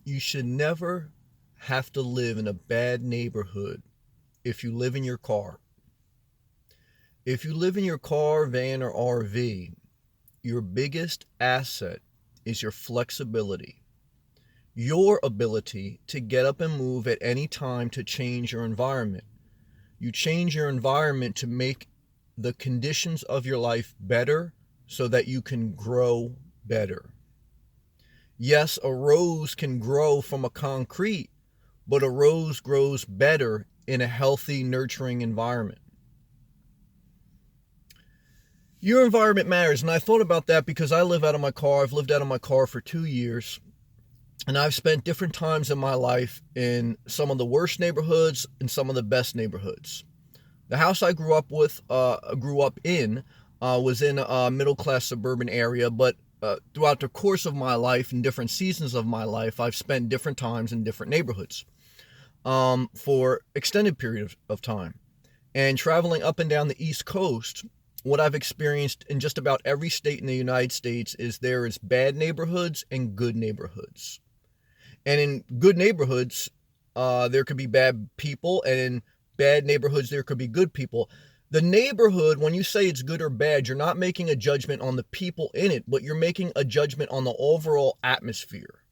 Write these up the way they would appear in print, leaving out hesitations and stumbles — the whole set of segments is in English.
You should never have to live in a bad neighborhood if you live in your car. If you live in your car, van, or RV, your biggest asset is your flexibility, your ability to get up and move at any time to change your environment. You change your environment to make the conditions of your life better so that you can grow better. Yes, a rose can grow from a concrete, but a rose grows better in a healthy, nurturing environment. Your environment matters, and I thought about that because I live out of my car. I've lived out of my car for 2 years, and I've spent different times in my life in some of the worst neighborhoods and some of the best neighborhoods. The house I grew up in, was in a middle-class suburban area, but throughout the course of my life and different seasons of my life, I've spent different times in different neighborhoods for extended periods of time. And traveling up and down the East Coast, what I've experienced in just about every state in the United States is there is bad neighborhoods and good neighborhoods. And in good neighborhoods, there could be bad people, and in bad neighborhoods, there could be good people. The neighborhood, when you say it's good or bad, you're not making a judgment on the people in it, but you're making a judgment on the overall atmosphere.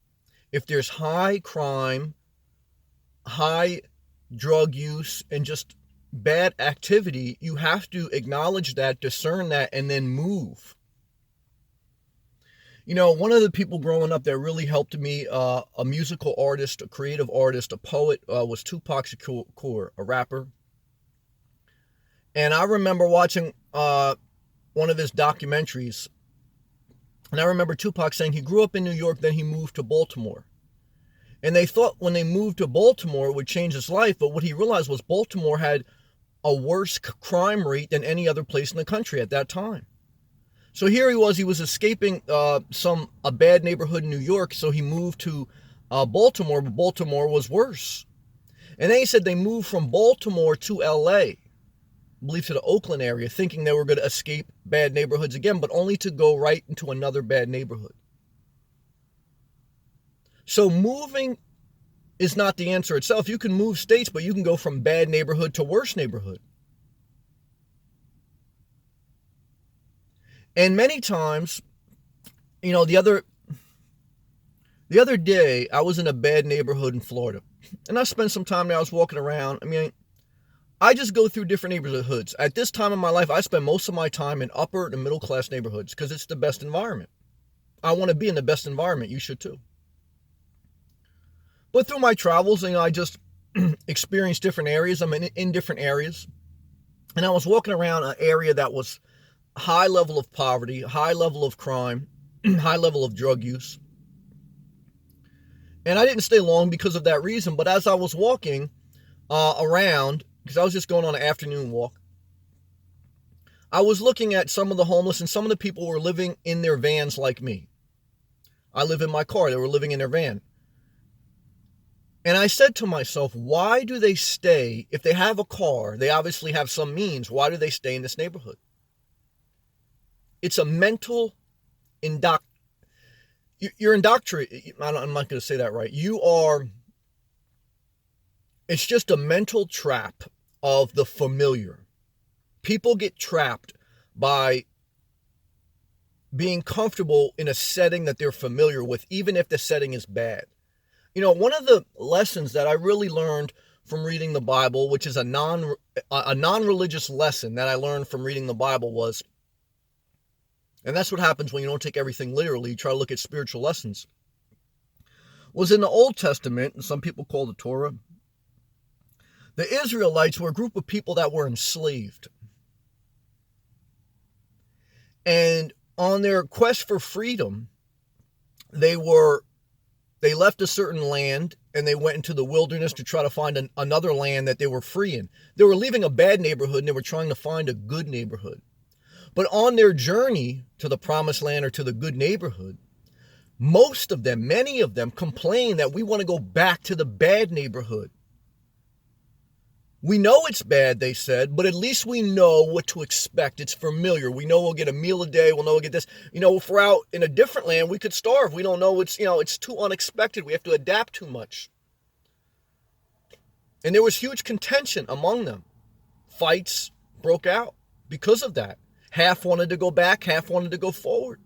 If there's high crime, high drug use, and just bad activity, you have to acknowledge that, discern that, and then move. You know, one of the people growing up that really helped me, a musical artist, a creative artist, a poet, was Tupac Shakur, a rapper. And I remember watching one of his documentaries, and I remember Tupac saying he grew up in New York, then he moved to Baltimore. And they thought when they moved to Baltimore it would change his life, but what he realized was Baltimore had a worse crime rate than any other place in the country at that time. So here he was escaping a bad neighborhood in New York, so he moved to Baltimore, but Baltimore was worse. And then he said they moved from Baltimore to LA, I believe to the Oakland area, thinking they were going to escape bad neighborhoods again, but only to go right into another bad neighborhood. So moving is not the answer itself. You can move states, but you can go from bad neighborhood to worse neighborhood. And many times, you know, the other day, I was in a bad neighborhood in Florida. And I spent some time there. I was walking around. I mean, I just go through different neighborhoods. At this time in my life, I spend most of my time in upper and middle class neighborhoods because it's the best environment. I want to be in the best environment. You should too. But through my travels, you know, I just experienced different areas. I'm in different areas. And I was walking around an area that was high level of poverty, high level of crime, high level of drug use. And I didn't stay long because of that reason. But as I was walking around, because I was just going on an afternoon walk, I was looking at some of the homeless, and some of the people were living in their vans like me. I live in my car. They were living in their van. And I said to myself, why do they stay? If they have a car, they obviously have some means. Why do they stay in this neighborhood? It's a mental you're indoctrinated. I'm not going to say that right. It's just a mental trap of the familiar. People get trapped by being comfortable in a setting that they're familiar with, even if the setting is bad. You know, one of the lessons that I really learned from reading the Bible, which is a non-religious lesson that I learned from reading the Bible was, and that's what happens when you don't take everything literally, you try to look at spiritual lessons, was in the Old Testament, and some people call the Torah, the Israelites were a group of people that were enslaved. And on their quest for freedom, they left a certain land and they went into the wilderness to try to find another land that they were free in. They were leaving a bad neighborhood and they were trying to find a good neighborhood. But on their journey to the promised land or to the good neighborhood, many of them complained that we want to go back to the bad neighborhood. We know it's bad, they said, but at least we know what to expect. It's familiar. We know we'll get a meal a day. We'll know we'll get this. If we're out in a different land, we could starve. We don't know. It's too unexpected. We have to adapt too much. And there was huge contention among them. Fights broke out because of that. Half wanted to go back, half wanted to go forward.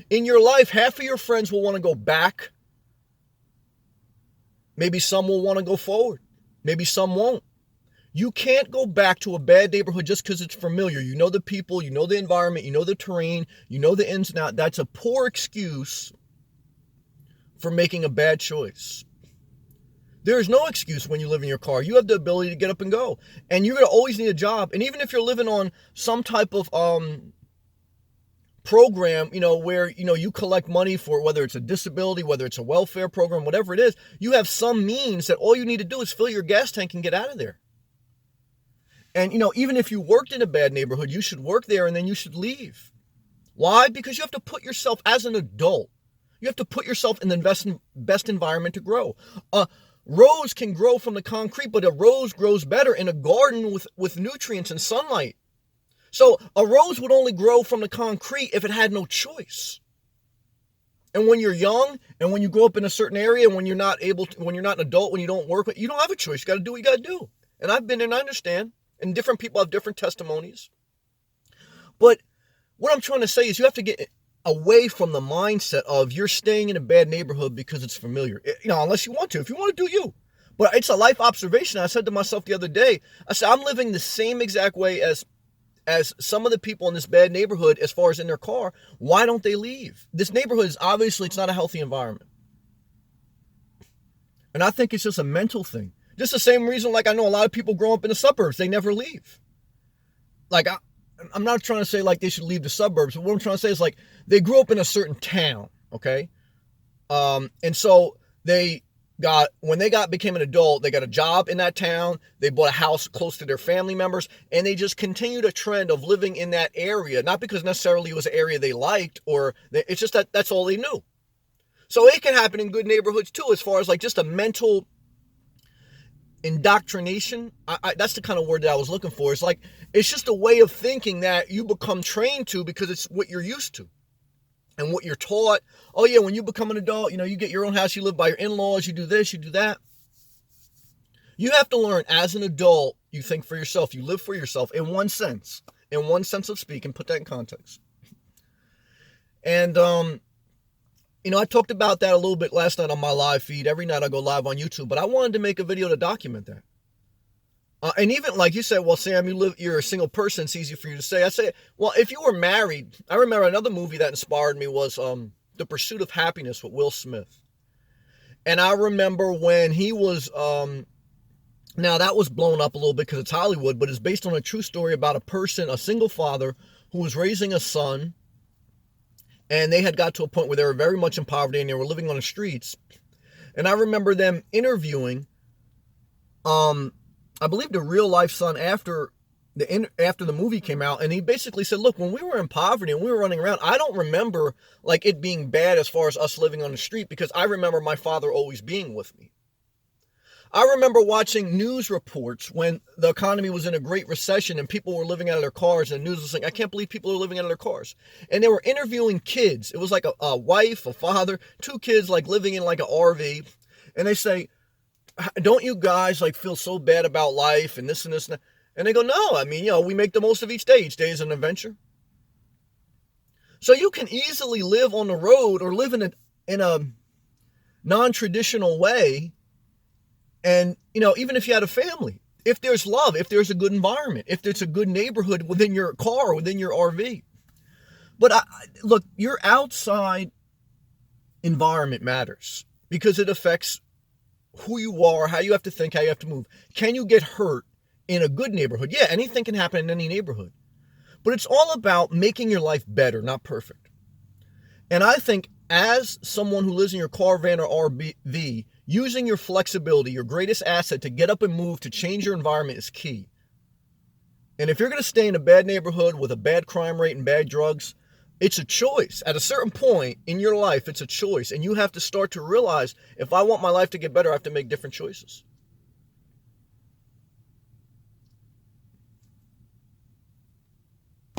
In your life, half of your friends will want to go back. Maybe some will want to go forward. Maybe some won't. You can't go back to a bad neighborhood just because it's familiar. You know the people, you know the environment, you know the terrain, you know the ins and outs. That's a poor excuse for making a bad choice. There is no excuse when you live in your car. You have the ability to get up and go. And you're going to always need a job. And even if you're living on some type of program, where, you collect money for, whether it's a disability, whether it's a welfare program, whatever it is, you have some means that all you need to do is fill your gas tank and get out of there. And, even if you worked in a bad neighborhood, you should work there and then you should leave. Why? Because you have to put yourself, as an adult, you have to put yourself in the best environment to grow. A rose can grow from the concrete, but a rose grows better in a garden with nutrients and sunlight. So a rose would only grow from the concrete if it had no choice. And when you're young and when you grow up in a certain area, when you're not an adult, when you don't work, you don't have a choice. You got to do what you got to do. And I've been there and I understand. And different people have different testimonies. But what I'm trying to say is you have to get away from the mindset of you're staying in a bad neighborhood because it's familiar. Unless you want to. If you want to, do you. But it's a life observation. I said to myself the other day, I said, I'm living the same exact way as some of the people in this bad neighborhood as far as in their car. Why don't they leave? This neighborhood is obviously, it's not a healthy environment. And I think it's just a mental thing. Just the same reason, like I know a lot of people grow up in the suburbs, they never leave. Like I'm not trying to say like they should leave the suburbs, but what I'm trying to say is like they grew up in a certain town, okay? And so when they became an adult, they got a job in that town, they bought a house close to their family members, and they just continued a trend of living in that area, not because necessarily it was an area they liked, it's just that's all they knew. So it can happen in good neighborhoods too, as far as like just a mental indoctrination. That's the kind of word that I was looking for. It's like, it's just a way of thinking that you become trained to because it's what you're used to. And what you're taught, oh yeah, when you become an adult, you get your own house, you live by your in-laws, you do this, you do that. You have to learn as an adult, you think for yourself, you live for yourself in one sense of speaking, put that in context. And, I talked about that a little bit last night on my live feed. Every night I go live on YouTube, but I wanted to make a video to document that. And even like you said, well, Sam, you're a single person. It's easy for you to say. I say, well, if you were married, I remember another movie that inspired me was The Pursuit of Happiness with Will Smith. And I remember when he was, now that was blown up a little bit because it's Hollywood, but it's based on a true story about a single father who was raising a son. And they had got to a point where they were very much in poverty and they were living on the streets. And I remember them interviewing, I believe the real life son after the movie came out, and he basically said, look, when we were in poverty and we were running around, I don't remember like it being bad as far as us living on the street because I remember my father always being with me. I remember watching news reports when the economy was in a great recession and people were living out of their cars, and the news was saying, I can't believe people are living out of their cars. And they were interviewing kids. It was like a wife, a father, two kids like living in like an RV. And they say, don't you guys like feel so bad about life and this and this and that? And they go, no, I mean, we make the most of each day. Each day is an adventure. So you can easily live on the road or live in a non-traditional way. And, even if you had a family, if there's love, if there's a good environment, if there's a good neighborhood within your car, within your RV. But look, your outside environment matters because it affects who you are, how you have to think, how you have to move. Can you get hurt in a good neighborhood? Yeah, anything can happen in any neighborhood. But it's all about making your life better, not perfect. And I think as someone who lives in your car, van, or RV, using your flexibility, your greatest asset to get up and move, to change your environment is key. And if you're going to stay in a bad neighborhood with a bad crime rate and bad drugs, it's a choice. At a certain point in your life, it's a choice. And you have to start to realize, if I want my life to get better, I have to make different choices.